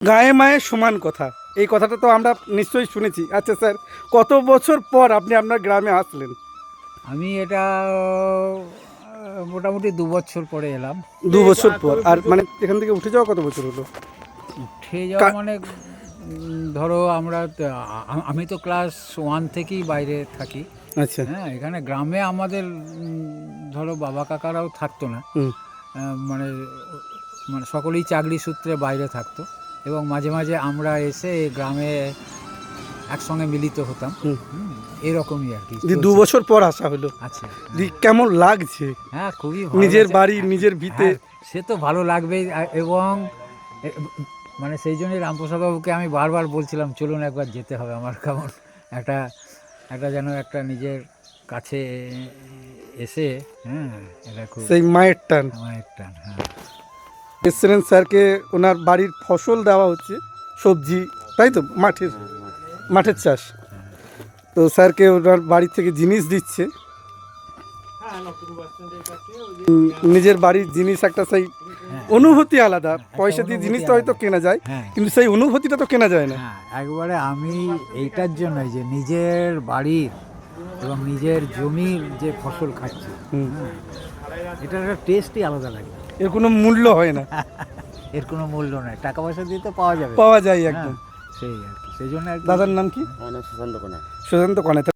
গায়ে মায়ের সমান কথা, এই কথাটা তো আমরা নিশ্চয়ই শুনেছি। আচ্ছা স্যার, কত বছর পর আপনি আপনার গ্রামে আসলেন? আমি এটা মোটামুটি 2 বছর পরে এলাম। 2 বছর পর। আর মানে এখান থেকে উঠে যাওয়া কত বছর হলো? উঠে যাওয়া মানে ধরো আমি তো ক্লাস 1 থেকেই বাইরে থাকি। আচ্ছা। হ্যাঁ, এখানে গ্রামে আমাদের ধরো বাবা কাকারাও থাকতো না। হুম। মানে মানে সকলেই চাকরি সূত্রে বাইরে থাকতো এবং মাঝে মাঝে আমরা এসে গ্রামে একসঙ্গে মিলিত হতাম। হুম। এরকমই আর কি। 2 বছর পর আসা হলো। আচ্ছা, কেমন লাগছে? হ্যাঁ, খুবই ভালো নিজের লাগছে। বাড়ি, নিজের ভিটে। হ্যাঁ, সে তো ভালো লাগবেই। এবং এ- মানে সেই জন্যই রামপ্রসাদ বাবুকে আমি বারবার বলছিলাম চলুন একবার যেতে হবে আমার। কেমন একটা একটা যেন একটা নিজের কাছে এসে, হ্যাঁ, এটা খুব সেই মায়ের টান। আমার একটা, হ্যাঁ। এসছিলেন স্যারকে, ওনার বাড়ির ফসল দেওয়া হচ্ছে, সবজি, তাই তো? মাঠের চাষ। তো স্যারকে ওনার বাড়ি থেকে জিনিস দিচ্ছে। নিজের বাড়ির জিনিস একটা সেই অনুভূতি আলাদা। পয়সা দিয়ে জিনিস তো হয়তো কেনা যায়, হ্যাঁ, কিন্তু সেই অনুভূতিটা তো কেনা যায় না। হ্যাঁ, একবারে আমি এইটার জন্যই যে নিজের বাড়ির এবং নিজের জমির যে ফসল খাচ্ছি, হ্যাঁ, এটার একটা টেস্টই আলাদা লাগে। এর কোনো মূল্য হয় না। এর কোনো মূল্য নাই, টাকা পয়সা দিয়ে তো পাওয়া যাবে। পাওয়া যায় হ্যাঁ, একদম। সেই আর কি, সেই জন্য দাদার নাম কি? আমার নাম সুশান্ত কনা। সুশান্ত কনে।